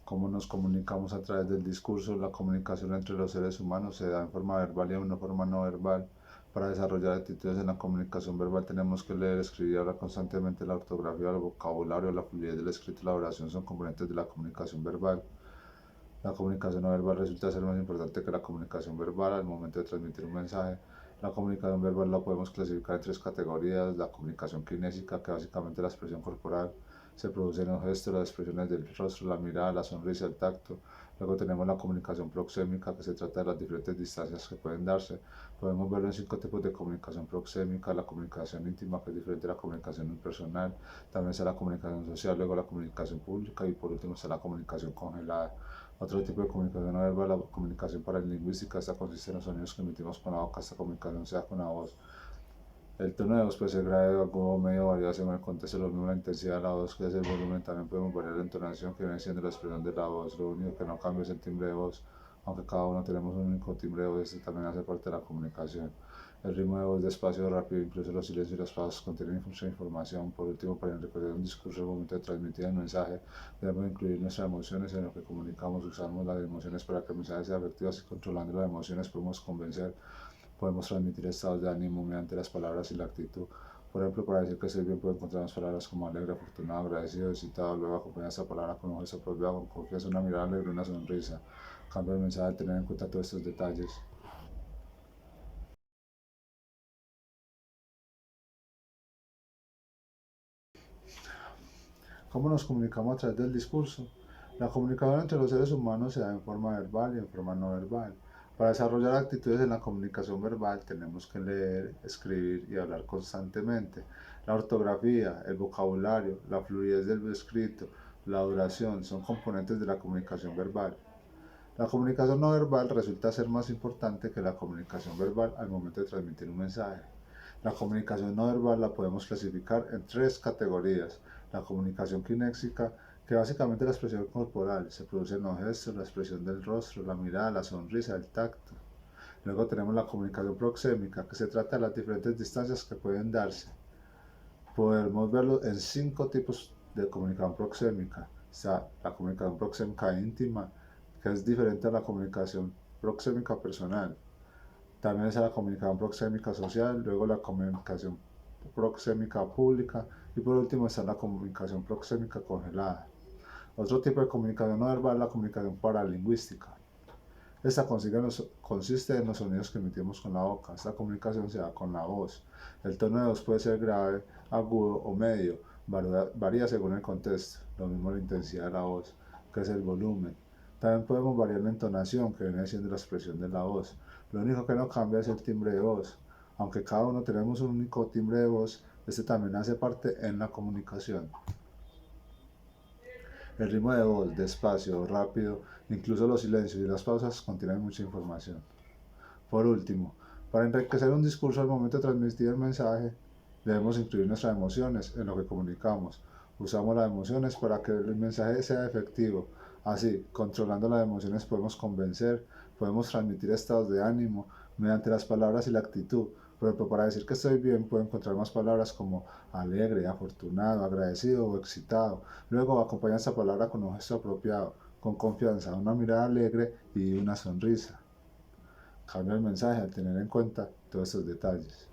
cómo nos comunicamos a través del discurso. La comunicación entre los seres humanos se da en forma verbal y en una forma no verbal. Para desarrollar actitudes en la comunicación verbal tenemos que leer, escribir y hablar constantemente. La ortografía, el vocabulario, la fluidez del escrito y la oración son componentes de la comunicación verbal. La comunicación no verbal resulta ser más importante que la comunicación verbal al momento de transmitir un mensaje. La comunicación verbal la podemos clasificar en tres categorías: la comunicación kinésica, que básicamente es la expresión corporal, se produce en los gestos, las expresiones del rostro, la mirada, la sonrisa, el tacto. Luego tenemos la comunicación proxémica, que se trata de las diferentes distancias que pueden darse. Podemos verlo en 5 tipos de comunicación proxémica: la comunicación íntima, que es diferente a la comunicación impersonal, también está la comunicación social, luego la comunicación pública y por último está la comunicación congelada. Otro tipo de comunicación no verbal, la comunicación paralingüística. Esta consiste en los sonidos que emitimos con la boca. Esta comunicación se da con la voz. El tono de voz puede ser grave, agudo, medio, variado según el contexto. Lo mismo la intensidad de la voz, que es el volumen. También podemos variar la entonación, que viene siendo la expresión de la voz. Lo único que no cambia es el timbre de voz. Aunque cada uno tenemos un único timbre de voz, este también hace parte de la comunicación. El ritmo de voz despacio o rápido, incluso los silencios y las pausas contienen mucha información. Por último, para enriquecer un discurso al momento de transmitir el mensaje, debemos incluir nuestras emociones en lo que comunicamos. Usamos las emociones para que el mensaje sea efectivo, así controlando las emociones podemos convencer. Podemos transmitir estados de ánimo mediante las palabras y la actitud. Por ejemplo, para decir que estoy bien, puedo encontrar palabras como alegre, afortunado, agradecido, excitado. Luego acompañar esa palabra con un gesto apropiado, con confianza, una mirada alegre, una sonrisa. Cambia el mensaje al tener en cuenta todos estos detalles. ¿Cómo nos comunicamos a través del discurso? La comunicación entre los seres humanos se da en forma verbal y en forma no verbal. Para desarrollar actitudes en la comunicación verbal tenemos que leer, escribir y hablar constantemente. La ortografía, el vocabulario, la fluidez del escrito, la duración son componentes de la comunicación verbal. La comunicación no verbal resulta ser más importante que la comunicación verbal al momento de transmitir un mensaje. La comunicación no verbal la podemos clasificar en tres categorías: la comunicación kinésica, que básicamente es la expresión corporal, se produce en los gestos, la expresión del rostro, la mirada, la sonrisa, el tacto. Luego tenemos la comunicación proxémica, que se trata de las diferentes distancias que pueden darse. Podemos verlo en 5 tipos de comunicación proxémica. Está la comunicación proxémica íntima, que es diferente a la comunicación proxémica personal. También está la comunicación proxémica social, luego la comunicación proxémica pública y por último está la comunicación proxémica congelada. Otro tipo de comunicación no verbal es la comunicación paralingüística. Esta consiste en los sonidos que emitimos con la boca. Esta comunicación se da con la voz. El tono de voz puede ser grave, agudo o medio. Varía según el contexto. Lo mismo la intensidad de la voz, que es el volumen. También podemos variar la entonación, que viene siendo la expresión de la voz. Lo único que no cambia es el timbre de voz. Aunque cada uno tenemos un único timbre de voz, este también hace parte en la comunicación. El ritmo de voz, despacio, rápido, incluso los silencios y las pausas contienen mucha información. Por último, para enriquecer un discurso al momento de transmitir el mensaje, debemos incluir nuestras emociones en lo que comunicamos. Usamos las emociones para que el mensaje sea efectivo. Así, controlando las emociones podemos convencer, podemos transmitir estados de ánimo mediante las palabras y la actitud. Por ejemplo, para decir que estoy bien, puedo encontrar más palabras como alegre, afortunado, agradecido o excitado. Luego acompaña esta palabra con un gesto apropiado, con confianza, una mirada alegre y una sonrisa. Cambia el mensaje al tener en cuenta todos estos detalles.